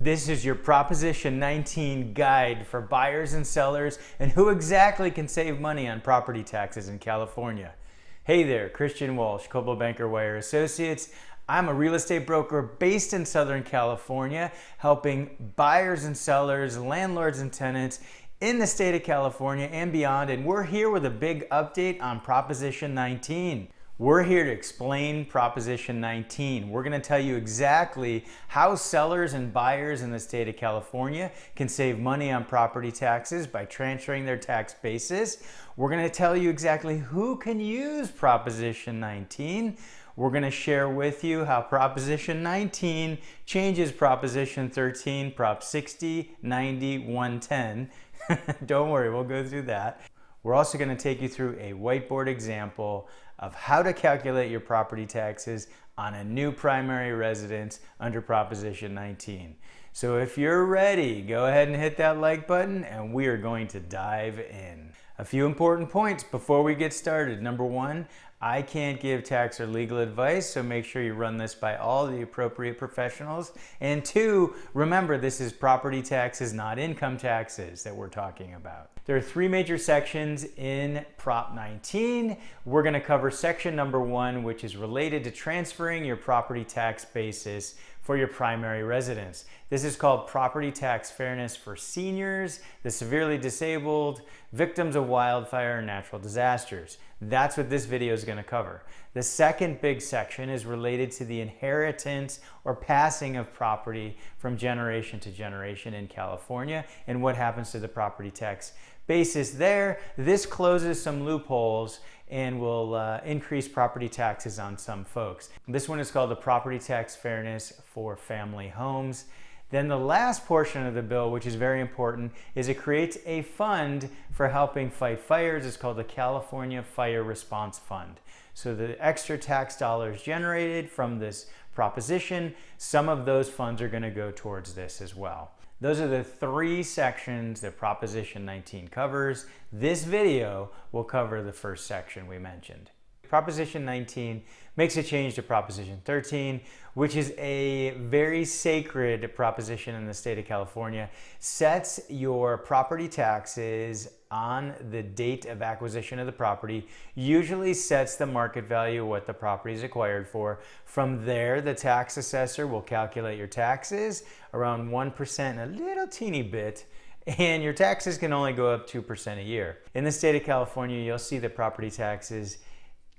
This is your Proposition 19 guide for buyers and sellers and who exactly can save money on property taxes in California. Hey there, Christian Walsh, Coldwell Banker Wire Associates. I'm a real estate broker based in Southern California, helping buyers and sellers, landlords and tenants in the state of California and beyond, and we're here with a big update on Proposition 19. We're here to explain Proposition 19. We're going to tell you exactly how sellers and buyers in the state of California can save money on property taxes by transferring their tax basis. We're going to tell you exactly who can use Proposition 19. We're going to share with you how Proposition 19 changes Proposition 13, Prop 60, 90, 110. Don't worry, we'll go through that. We're also going to take you through a whiteboard example of how to calculate your property taxes on a new primary residence under Proposition 19. So if you're ready, go ahead and hit that like button and we are going to dive in. A few important points before we get started. Number one, I can't give tax or legal advice, so make sure you run this by all the appropriate professionals. And two, remember this is property taxes, not income taxes that we're talking about. There are three major sections in Prop 19. We're going to cover section number one, which is related to transferring your property tax basis for your primary residence. This is called Property Tax Fairness for Seniors, the Severely Disabled, Victims of Wildfire, and Natural Disasters. That's what this video is going to cover. The second big section is related to the inheritance or passing of property from generation to generation in California and what happens to the property tax basis there. This closes some loopholes and will increase property taxes on some folks. This one is called the Property Tax Fairness for Family Homes. Then the last portion of the bill, which is very important, is it creates a fund for helping fight fires. It's called the California Fire Response Fund. So the extra tax dollars generated from this proposition, some of those funds are going to go towards this as well. Those are the three sections that Proposition 19 covers. This video will cover the first section we mentioned. Proposition 19 makes a change to Proposition 13, which is a very sacred proposition in the state of California. Sets your property taxes on the date of acquisition of the property, usually sets the market value of what the property is acquired for. From there, the tax assessor will calculate your taxes around 1% and a little teeny bit, and your taxes can only go up 2% a year. In the state of California, you'll see that property taxes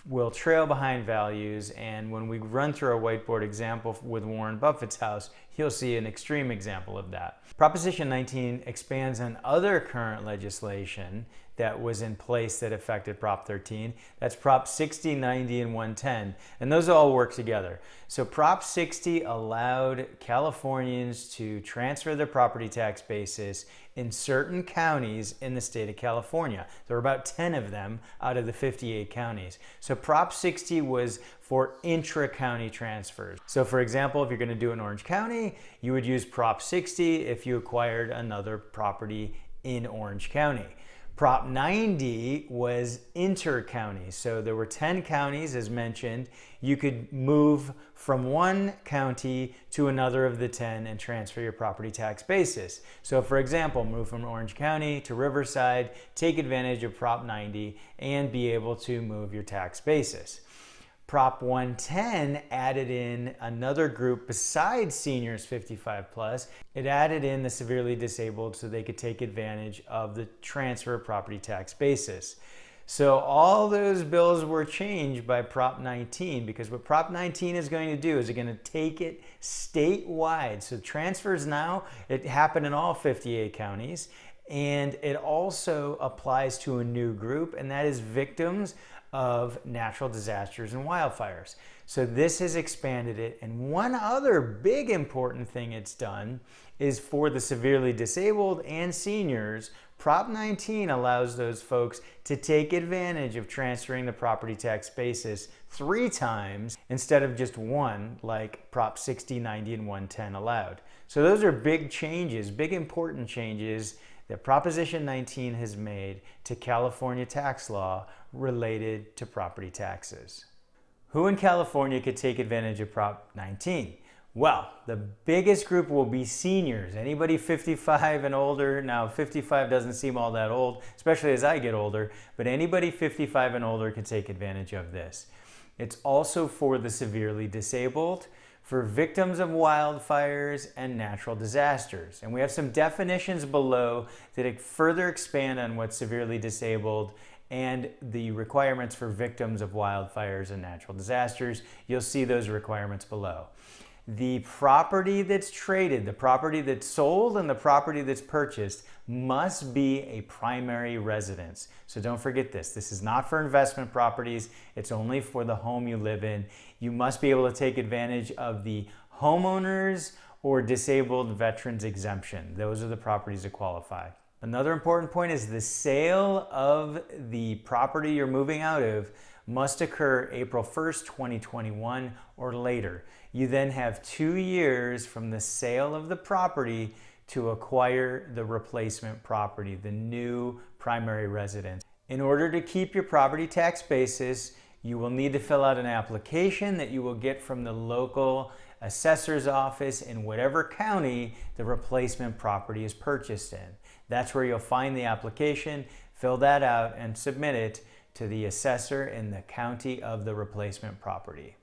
will trail behind values, and when we run through a whiteboard example with Warren Buffett's house, you'll see an extreme example of that. Proposition 19 expands on other current legislation that was in place that affected Prop 13. That's Prop 60, 90, and 110, and those all work together. So Prop 60 allowed Californians to transfer their property tax basis in certain counties in the state of California. There were about 10 of them out of the 58 counties. So Prop 60 was for intra-county transfers. So for example, if you're going to do it in Orange County, you would use Prop 60 if you acquired another property in Orange County. Prop 90 was inter-county. So there were 10 counties, as mentioned. You could move from one county to another of the 10 and transfer your property tax basis. So for example, move from Orange County to Riverside, take advantage of Prop 90, and be able to move your tax basis. Prop 110 added in another group besides seniors 55 plus. It added in the severely disabled so they could take advantage of the transfer of property tax basis. So all those bills were changed by Prop 19, because what Prop 19 is going to do is it's going to take it statewide. So transfers now, it happened in all 58 counties, and it also applies to a new group, and that is victims of natural disasters and wildfires. So this has expanded it. And one other big important thing it's done is for the severely disabled and seniors. Prop 19 allows those folks to take advantage of transferring the property tax basis 3 times instead of just one, like Prop 60, 90, and 110 allowed. So those are big changes, big important changes that Proposition 19 has made to California tax law related to property taxes. Who in California could take advantage of Prop 19? Well, the biggest group will be seniors. Anybody 55 and older. Now, 55 doesn't seem all that old, especially as I get older, but anybody 55 and older can take advantage of this. It's also for the severely disabled, for victims of wildfires and natural disasters. And we have some definitions below that further expand on what's severely disabled and the requirements for victims of wildfires and natural disasters. You'll see those requirements below. The property that's traded, the property that's sold, and the property that's purchased must be a primary residence. So don't forget this. This is not for investment properties. It's only for the home you live in. You must be able to take advantage of the homeowners or disabled veterans exemption. Those are the properties that qualify. Another important point is the sale of the property you're moving out of must occur April 1st, 2021 or later. You then have 2 years from the sale of the property to acquire the replacement property, the new primary residence. In order to keep your property tax basis, you will need to fill out an application that you will get from the local assessor's office in whatever county the replacement property is purchased in. That's where you'll find the application, fill that out, and submit it to the assessor in the county of the replacement property.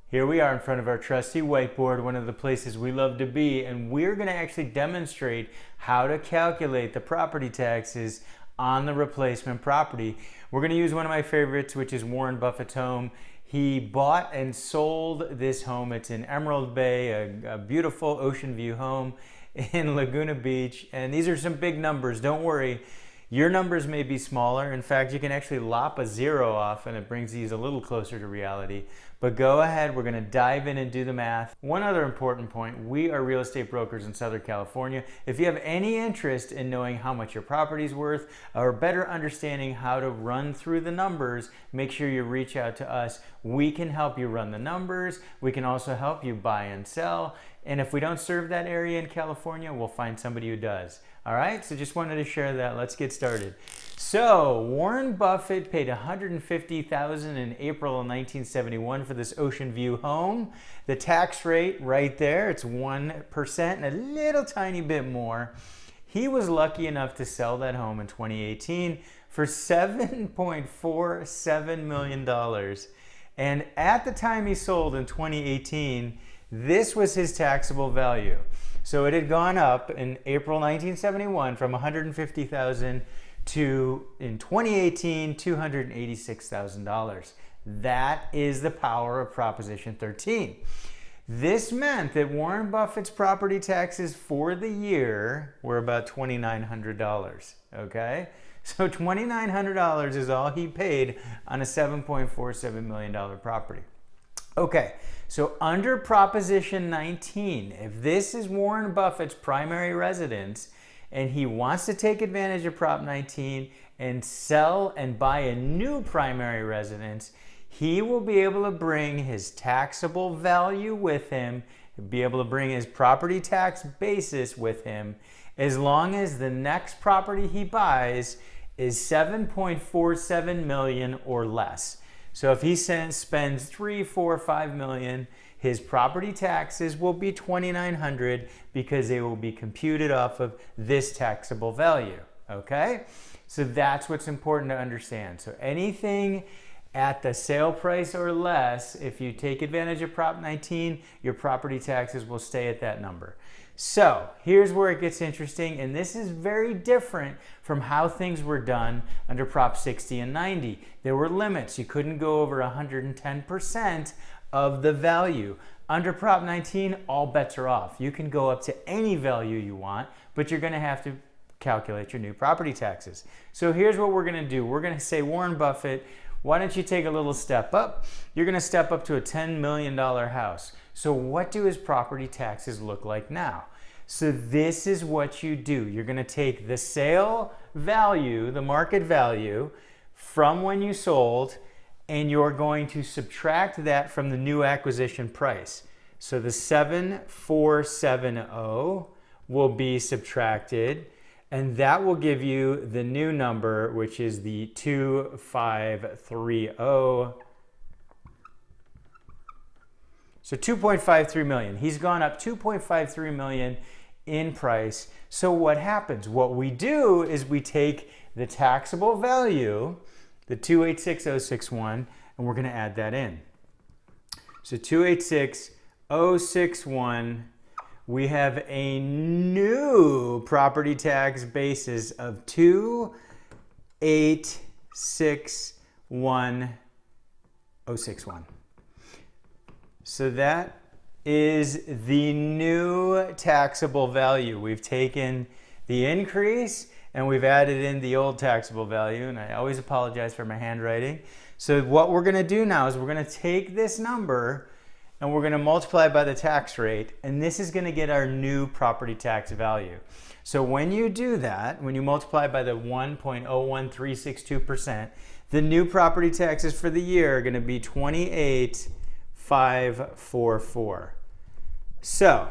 Here we are in front of our trusty whiteboard, one of the places we love to be, and we're going to actually demonstrate how to calculate the property taxes on the replacement property. We're going to use one of my favorites, which is Warren Buffett's home. He bought and sold this home. It's in Emerald Bay, a beautiful ocean view home in Laguna Beach, and these are some big numbers. Don't worry. Your numbers may be smaller. In fact, you can actually lop a zero off and it brings these a little closer to reality. But go ahead, we're gonna dive in and do the math. One other important point, we are real estate brokers in Southern California. If you have any interest in knowing how much your property's worth or better understanding how to run through the numbers, make sure you reach out to us. We can help you run the numbers. We can also help you buy and sell. And if we don't serve that area in California, we'll find somebody who does. All right, so just wanted to share that. Let's get started. So Warren Buffett paid $150,000 in April of 1971 for this ocean view home. The tax rate right there, it's 1% and a little tiny bit more. He was lucky enough to sell that home in 2018 for $7.47 million. And at the time he sold in 2018, this was his taxable value. So it had gone up in April 1971 from $150,000 to, in 2018, $286,000. That is the power of Proposition 13. This meant that Warren Buffett's property taxes for the year were about $2,900, okay? So $2,900 is all he paid on a $7.47 million property. Okay, so under Proposition 19, if this is Warren Buffett's primary residence and he wants to take advantage of Prop 19 and sell and buy a new primary residence, he will be able to bring his taxable value with him, be able to bring his property tax basis with him, as long as the next property he buys is $7.47 million or less. So if he spends $3, $4, $5 million, his property taxes will be $2,900 because they will be computed off of this taxable value, okay? So that's what's important to understand. So anything at the sale price or less, if you take advantage of Prop 19, your property taxes will stay at that number. So here's where it gets interesting, and this is very different from how things were done under Prop 60 and 90. There were limits. You couldn't go over 110% of the value. Under Prop 19, all bets are off. You can go up to any value you want, but you're going to have to calculate your new property taxes. So here's what we're going to do. We're going to say, Warren Buffett, why don't you take a little step up? You're going to step up to a $10 million house. So what do his property taxes look like now? So this is what you do. You're going to take the sale value, the market value from when you sold, and you're going to subtract that from the new acquisition price. So the 7,470 will be subtracted, and that will give you the new number, which is the 2,530. So So 2.53 million. He's gone up 2.53 million in price. So what happens? What we do is we take the taxable value, the 286,061, and we're going to add that in. So 286,061, we have a new property tax basis of 286,061. So that is the new taxable value. We've taken the increase and we've added in the old taxable value, and I always apologize for my handwriting. So what we're going to do now is we're going to take this number and we're going to multiply by the tax rate, and this is going to get our new property tax value. So when you do that, when you multiply by the 1.01362%, the new property taxes for the year are going to be 28,544. So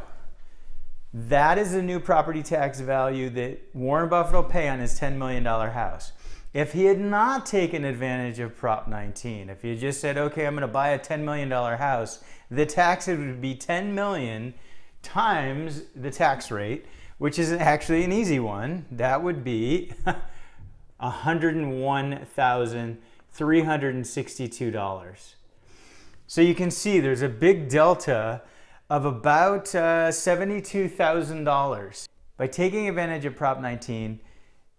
that is the new property tax value that Warren Buffett will pay on his $10 million house. If he had not taken advantage of Prop 19, if he had just said, okay, I'm going to buy a $10 million house, the taxes would be 10 million times the tax rate, which is actually an easy one. That would be $101,362. So you can see there's a big delta of about $72,000. By taking advantage of Prop 19,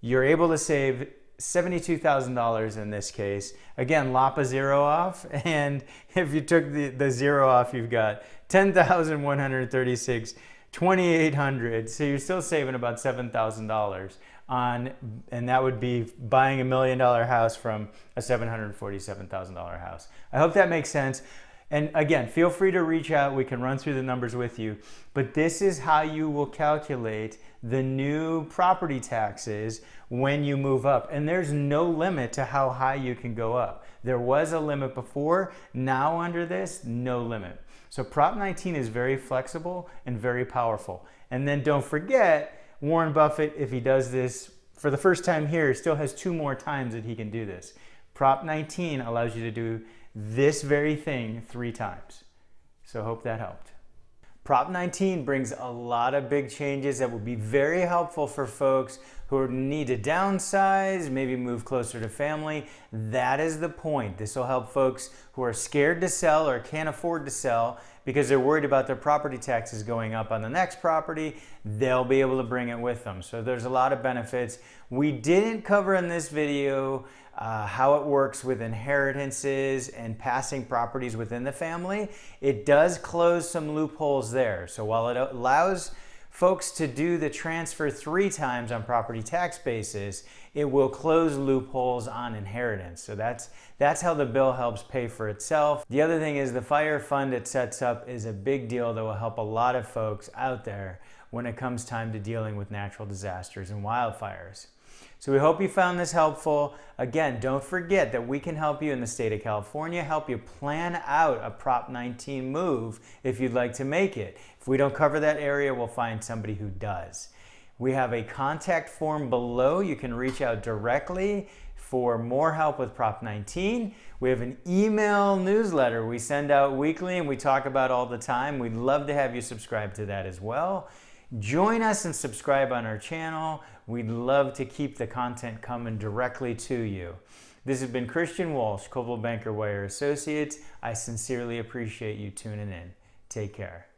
you're able to save $72,000 in this case. Again, lop a zero off, and if you took the zero off, you've got 10,136, 2,800. So you're still saving about $7,000 on, and that would be buying $1 million house from a $747,000 house. I hope that makes sense. And again, feel free to reach out. We can run through the numbers with you. But this is how you will calculate the new property taxes when you move up. And there's no limit to how high you can go up. There was a limit before. Now under this, no limit. So Prop 19 is very flexible and very powerful. And then don't forget, Warren Buffett, if he does this for the first time here, still has 2 more times that he can do this. Prop 19 allows you to do this very thing 3 times. So hope that helped. Prop 19 brings a lot of big changes that will be very helpful for folks who need to downsize, maybe move closer to family. That is the point. This will help folks who are scared to sell or can't afford to sell because they're worried about their property taxes going up on the next property. They'll be able to bring it with them. So there's a lot of benefits. We didn't cover in this video how it works with inheritances and passing properties within the family. It does close some loopholes there. So while it allows folks to do the transfer 3 times on property tax basis, it will close loopholes on inheritance. So that's how the bill helps pay for itself. The other thing is the fire fund it sets up is a big deal that will help a lot of folks out there when it comes time to dealing with natural disasters and wildfires. So we hope you found this helpful. Again, don't forget that we can help you in the state of California, help you plan out a Prop 19 move if you'd like to make it. If we don't cover that area, we'll find somebody who does. We have a contact form below. You can reach out directly for more help with Prop 19. We have an email newsletter we send out weekly and we talk about all the time. We'd love to have you subscribe to that as well. Join us and subscribe on our channel. We'd love to keep the content coming directly to you. This has been Christian Walsh, Coldwell Banker Wire Associates. I sincerely appreciate you tuning in. Take care.